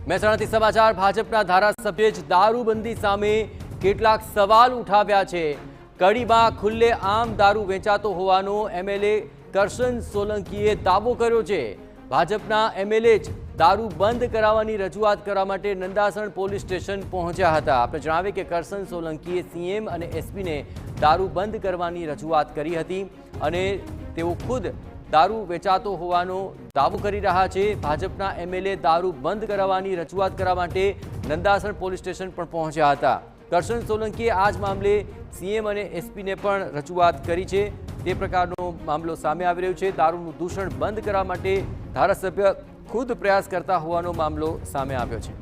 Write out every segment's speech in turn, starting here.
મહેસાણાથી સમાચાર ભાજપના ધારાસભ્ય જ દારૂબંધી સામે કેટલાક સવાલ ઉઠાવ્યા છે। કડીમાં ખુલ્લેઆમ દારૂ વેચાતો હોવાનો એમએલએ કરશન સોલંકીએ દાવો કર્યો છે। ભાજપના એમએલએ જ દારૂ બંધ કરાવવાની રજૂઆત કરવા માટે નંદાસણ પોલીસ સ્ટેશન પહોંચ્યા હતા। આપણે જણાવીએ કે કરશન સોલંકીએ સીએમ અને એસપીને દારૂ બંધ કરવાની રજૂઆત કરી હતી અને તેઓ ખુદ દારૂ વેચાતો હોવાનો દાવો કરી રહ્યા છે। ભાજપના એમએલએ દારૂ બંધ કરાવવાની રજૂઆત કરવા માટે નંદાસણ પોલીસ સ્ટેશન પણ પહોંચ્યા હતા। કરશન સોલંકીએ આ જ મામલે સીએમ અને એસપીને પણ રજૂઆત કરી છે। તે પ્રકારનો મામલો સામે આવી રહ્યો છે। દારૂનું દૂષણ બંધ કરવા માટે ધારાસભ્ય ખુદ પ્રયાસ કરતા હોવાનો મામલો સામે આવ્યો છે।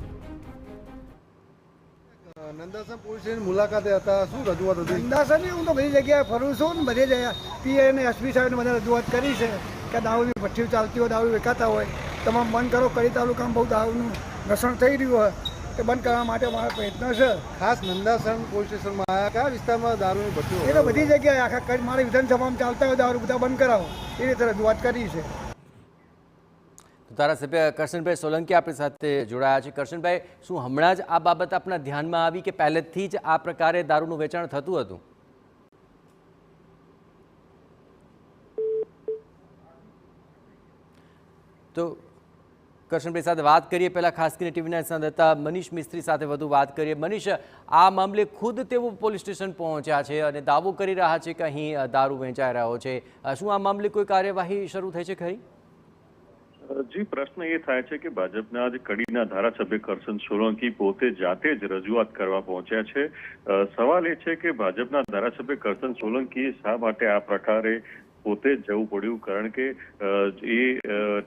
નંદાસણ પોલીસની મુલાકાતે હતા, શું રજૂઆત હતી? નંદાસણની હું તો બધી જગ્યાએ ફરું છું ને બધી જગ્યાએ પીએ અને એસપી સાહેબને મને રજૂઆત કરી છે કે દારૂની ભઠ્ઠીઓ ચાલતી હોય, દારૂ વેચાતા હોય, તમામ બંધ કરો। કડી તાલુકામાં બહુ દારૂનું ઘર્ષણ થઈ રહ્યું હોય તે બંધ કરવા માટે મારો પ્રયત્ન છે। ખાસ નંદાસણ પોલીસ સ્ટેશનમાં આવ્યા, કયા વિસ્તારમાં દારૂની ભઠ્ઠીઓ? એ તો બધી જગ્યાએ આખા મારી વિધાનસભામાં ચાલતા હોય દારૂ બધા બંધ કરાવો એ રીતે રજૂઆત કરી છે। ધારાસભ્ય કરશનભાઈ સોલંકી આપણી સાથે જોડાયા છે। કરશનભાઈ, શું હમણાં જ આ બાબત આપના ધ્યાનમાં આવી કે પહેલેથી જ આ પ્રકારે દારૂનું વેચાણ થતું હતું? તો કરશનભાઈ સાથે વાત કરીએ પહેલાં ખાસ કરીને ટીવીના સંવાદદાતા મનીષ મિસ્ત્રી સાથે વધુ વાત કરીએ। મનીષ, આ મામલે ખુદ તેઓ પોલીસ સ્ટેશન પહોંચ્યા છે અને દાવો કરી રહ્યા છે કે અહીં દારૂ વેચાઈ રહ્યો છે। શું આ મામલે કોઈ કાર્યવાહી શરૂ થઈ છે ખરી? જી, પ્રશ્ન એ થાય છે કે ભાજપના જે કડીના ધારાસભ્ય કરશન સોલંકી પોતે જાતે જ રજૂઆત કરવા પહોંચ્યા છે। સવાલ એ છે કે ભાજપના ધારાસભ્ય કરશન સોલંકીએ શા માટે આ પ્રકારે પોતે જ જવું પડ્યું, કારણ કે એ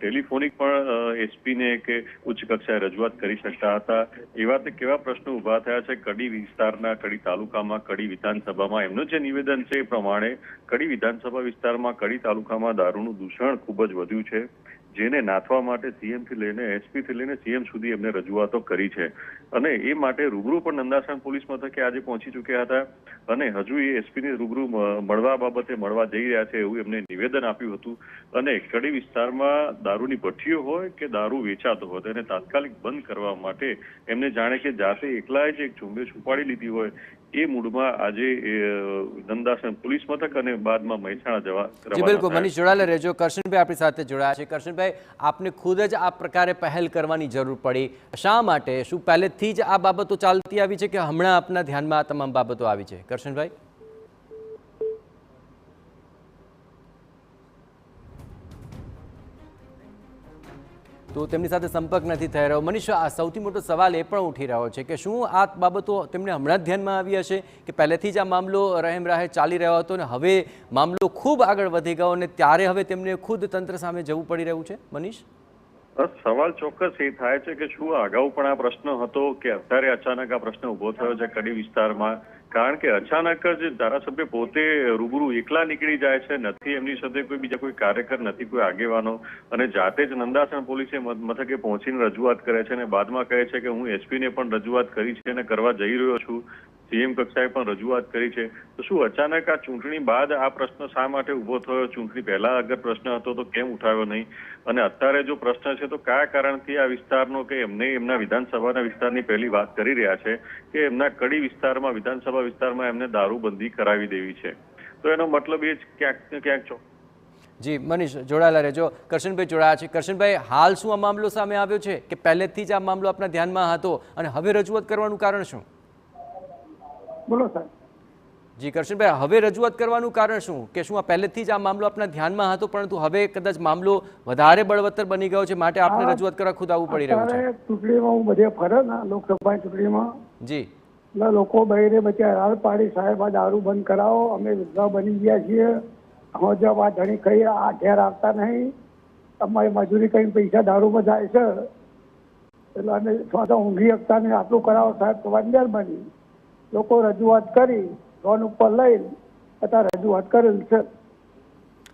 ટેલિફોનિક પણ એસપીને કે ઉચ્ચ કક્ષાએ રજૂઆત કરી શકતા હતા। એવા તે કેવા પ્રશ્નો ઉભા થયા છે કડી વિસ્તારના, કડી તાલુકામાં, કડી વિધાનસભામાં? એમનું જે નિવેદન છે એ પ્રમાણે કડી વિધાનસભા વિસ્તારમાં, કડી તાલુકામાં દારૂનું દૂષણ ખૂબ જ વધ્યું છે, જેને નાથવા માટે સીએમથી લઈને એસપીથી લઈને સીએમ સુધી એમને રજૂઆતો કરી છે અને એ માટે રૂબરૂ પણ નંદાસણ પોલીસ મથકે આજે પહોંચી ચૂક્યા હતા અને હજુ એ એસપીને રૂબરૂ મળવા બાબતે મળવા જઈ રહ્યા છે એવું એમને નિવેદન આપ્યું હતું। અને કડી વિસ્તારમાં દારૂની ભઠ્ઠીઓ હોય કે દારૂ વેચાતો હોય તેને તાત્કાલિક બંધ કરવા માટે એમને જાણે કે જાતે એકલાએ જ એક ઝુંબેશ ઉપાડી લીધી હોય એ મૂડમાં આજે નંદાસણ પોલીસ મથક અને બાદમાં મહેસાણા જવા જી બિલકુલ મનીષ જોડાયેલા રહેજો। કરશનભાઈ આપણી સાથે જોડાયા છે। કરશનભાઈ, આપને ખુદ જ આ પ્રકારે પહેલ કરવાની જરૂર પડી, શા માટે? શું પહેલેથી જ આ બાબતો ચાલતી આવી છે કે હમણાં આપના ધ્યાનમાં આ તમામ બાબતો આવી છે? કરશનભાઈ, તો તેમની સાથે સંપર્ક નથી થઈ રહ્યો। મનીષ, આ સૌથી મોટો સવાલ એ પણ ઉઠી રહ્યો છે કે શું આ બાબતો તેમને હમણાં જ ધ્યાનમાં આવી હશે કે પહેલેથી જ આ મામલો રહેમ રાહે ચાલી રહ્યો હતો અને હવે મામલો ખૂબ આગળ વધી ગયો અને ત્યારે હવે તેમને ખુદ તંત્ર સામે જવું પડી રહ્યું છે? મનીષ, સવાલ ચોક્કસ એ થાય છે કે શું અગાઉ પણ આ પ્રશ્ન હતો કે અત્યારે અચાનક આ પ્રશ્ન ઉભો થયો છે કડી વિસ્તારમાં? કારણ કે અચાનક જ ધારાસભ્ય પોતે રૂબરૂ એકલા નીકળી જાય છે, નથી એમની સાથે કોઈ બીજા કોઈ કાર્યકર, નથી કોઈ આગેવાનો, અને જાતે જ નંદાસણ પોલીસે મથકે પહોંચીને રજૂઆત કરે છે અને બાદમાં કહે છે કે હું એસપીને પણ રજૂઆત કરી છે અને કરવા જઈ રહ્યો છું, સીએમ કક્ષાએ પણ રજૂઆત કરી છે। તો શું અચાનક આ ચૂંટણી બાદ આ પ્રશ્ન શા માટે ઉભો થયો? ચૂંટણી પહેલા અગર પ્રશ્ન હતો તો કેમ ઉઠાવ્યો નહીં? અને અત્યારે જો પ્રશ્ન છે તો કયા કારણથી આ વિસ્તારનો કે એમને એમના વિધાનસભાના વિસ્તારની પહેલી વાત કરી રહ્યા છે કે એમના કડી વિસ્તારમાં, વિધાનસભા વિસ્તારમાં એમને દારૂબંધી કરાવી દેવી છે? તો એનો મતલબ એ જ ક્યાંક ને ક્યાંક જી મનીષ જોડાયેલા રહેજો। કરશનભાઈ જોડાયા છે। કરશનભાઈ, હાલ શું આ મામલો સામે આવ્યો છે કે પહેલેથી જ આ મામલો આપના ધ્યાનમાં હતો અને હવે રજૂઆત કરવાનું કારણ શું? બોલો સાહેબ। જી કરશનભાઈ, હવે રજૂઆત કરવાનું કારણ શું કે શું આ પહેલેથી જ આ મામલો આપના ધ્યાનમાં હતો પરંતુ હવે કદાચ મામલો વધારે બળવત્તર બની ગયો છે માટે આપને રજૂઆત કરવા ખુદ આવવું પડી રહ્યું છે? ચૂંટણીમાં હું બધે ફરે ને લોકસભાની ચૂંટણીમાં જી એટલે લોકો બહેરે બચ્ચા હાલ પાડી સાહેબ આ દારૂ બંધ કરાવો, અમે વૃદ્ધા બની ગયા છીએ, અમે જબ આ ધણી ખાઈ આ ઘેર આવતા નહીં, અમારી મજૂરી કરીને પૈસા દારૂમાં જાય છે એટલે અમે સ્વાદા ઊંઘી શકતા નહીં, આટલું કરાવો સાહેબ તો મહેરબાની। લોકો રજૂઆત કરી, ફોન ઉપર લઈ અત્યારે રજૂઆત કરેલ છે।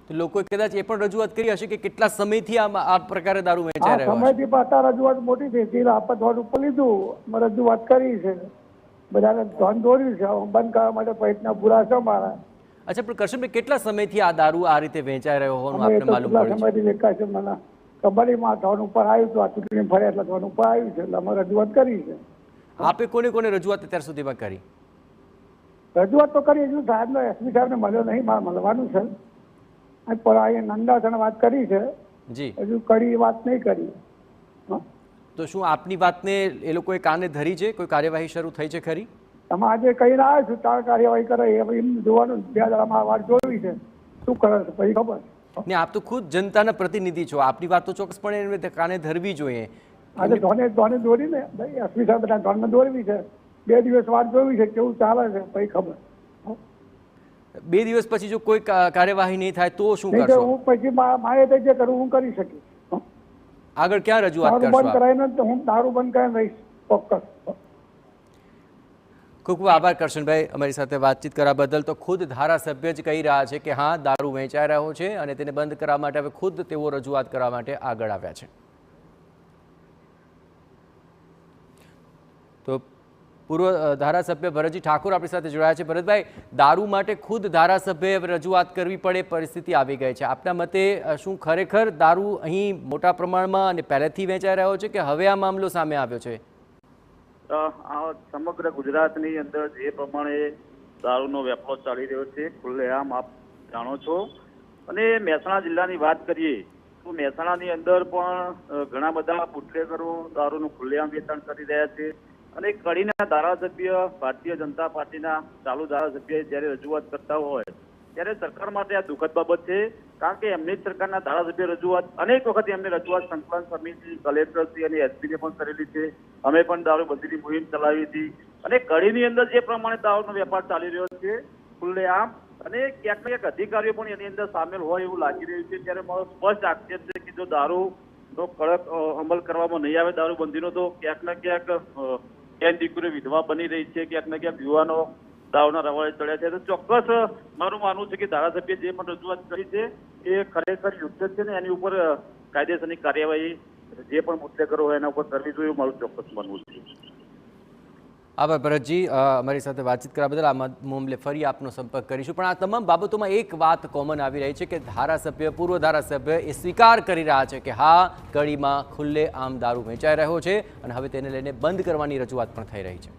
તો લોકોએ કદાચ એ પણ રજૂઆત કરી હશે કે કેટલા સમયથી આ પ્રકારે દારૂ વેચાઈ રહ્યો છે? સમયથી પાછા રજૂઆત મોટી થઈ હતી, આપણે ફોન ઉપર લીધું, રજૂઆત કરી છે, બધાને ધ્યાન દોર્યું છે, બંધ કરવા માટે પ્રયત્ન પૂરા છે મારા। અચ્છા, પણ કરશનભાઈ કેટલા સમયથી આ દારૂ આ રીતે વેચાઈ રહ્યો હોવાનું આપને માલુમ પડ્યું છે? સમયથી વેચાય છે મને। કબડ્ડીમાં ધોન ઉપર આવ્યું હતું, આ ચૂંટણી ફરે એટલે ધોન ઉપર આવ્યું છે, એટલે અમે રજૂઆત કરી છે. આપે કોને કોને રજૂઆત અત્યાર સુધીમાં કરી? રજૂઆત તો કરી, હજુ સાહેબને એસપી સાહેબને મળ્યો નહીં, મારે મળવાનું છે. પણ અહીંયા નંદાસણ વાત કરી છે, જી, હજુ કડી વાત નહીં કરી. હં? તો શું આપની વાતને એ લોકોએ કાને ધરી છે? કોઈ કાર્યવાહી શરૂ થઈ છે ખરી? તમે આજે કહીને આવ્યો છું તાર કાર્યવાહી કરે એ એમ જોવાનું, 2 દાડામાં વાત જોવી છે શું કરે છે પછી ખબર. ને આપ તો ખુદ જનતાના પ્રતિનિધિ છો, આપની વાત તો ચોક્કસપણે એમને કાને ધરવી જોઈએ. આજે ધોને દોરીને ભાઈ એસપી સાહેબ બધા ધોનમાં દોરવી છે, 2 દિવસ વાત જોવી છે કેવું ચાલે છે પછી ખબર. 2 દિવસ પછી જો કોઈ કાર્યવાહી નહીં થાય તો શું નહીં તો કરશો? હું પછી મારે જે કરવું હું કરી શકીશ. આગળ ક્યાં રજૂઆત દારૂ કરશો બંધ આપ? કરાવીને તો હું દારૂ બંધ કરાવીને રહીશ ચોક્કસ. ખૂબ ખૂબ આભાર કરશનભાઈ, અમારી સાથે વાતચીત કરવા બદલ. તો ખુદ ધારાસભ્ય જ કહી રહ્યા છે કે હા, દારૂ વેચાઈ રહ્યો છે અને તેને બંધ કરવા માટે હવે ખુદ તેઓ રજૂઆત કરવા માટે આગળ આવ્યા છે. તો પૂર્વ ધારાસભ્ય ભરતજી ઠાકોર આપણી સાથે જોડાયા છે. ભરતભાઈ, દારૂ માટે ખુદ ધારાસભ્યએ રજૂઆત કરવી પડે પરિસ્થિતિ આવી ગઈ છે. આપના મતે શું ખરેખર દારૂ અહીં મોટા પ્રમાણમાં અને પહેલેથી વેચાઈ રહ્યો છે કે હવે આ મામલો સામે આવ્યો છે? આ સમગ્ર ગુજરાતની અંદર જે પ્રમાણે દારૂનો વેપાર ચાલી રહ્યો છે ખુલ્લેઆમ આપ જાણો છો. અને મહેસાણા જિલ્લાની વાત કરીએ તો મહેસાણાની અંદર પણ ઘણા બધા બુટલેગરો દારૂનું ખુલ્લેઆમ વેચાણ કરી રહ્યા છે. અને કડીના ધારાસભ્ય ભારતીય જનતા પાર્ટીના ચાલુ ધારાસભ્ય જ્યારે રજૂઆત કરતા હોય ત્યારે સરકાર માટે આ દુઃખદ બાબત છે. કારણ કે એમની જ સરકારના ધારાસભ્ય રજૂઆત અનેક વખત એમને રજૂઆત સંકલન સમિતિ, કલેક્ટરશ્રી અને એસપીને પણ કરેલી છે. અમે પણ દારૂબંધીની મુહિમ ચલાવી હતી. અને કડીની અંદર જે પ્રમાણે દારૂનો વેપાર ચાલી રહ્યો છે ખુલ્લેઆમ, અને ક્યાંક ને ક્યાંક અધિકારીઓ પણ એની અંદર સામેલ હોય એવું લાગી રહ્યું છે. ત્યારે મારો સ્પષ્ટ આક્ષેપ છે કે જો દારૂનો કડક અમલ કરવામાં નહીં આવે દારૂબંધીનો, તો ક્યાંક ને ક્યાંક બેન દીકરીઓ વિધવા બની રહી છે, ક્યાંક ને ક્યાંક યુવાનો દારૂના રવાડે ચડ્યા છે. તો ચોક્કસ મારું માનવું છે કે ધારાસભ્ય જે પણ રજૂઆત કરી છે એ ખરેખર યોગ્ય છે ને એની ઉપર કાયદેસરની કાર્યવાહી જે પણ બુટલેગરો હોય એના ઉપર કરવી જોઈએ એવું મારું ચોક્કસ માનવું છે. આભાર ભરતજી, અમારી સાથે વાતચીત કરવા બદલ. આ મામલે ફરી આપનો સંપર્ક કરીશું. પણ આ તમામ બાબતોમાં એક વાત કોમન આવી રહી છે કે ધારાસભ્ય, પૂર્વ ધારાસભ્ય એ સ્વીકાર કરી રહ્યા છે કે હા, કડીમાં ખુલ્લે આમ દારૂ વેચાઈ રહ્યો છે અને હવે તેને લઈને બંધ કરવાની રજૂઆત પણ થઈ રહી છે.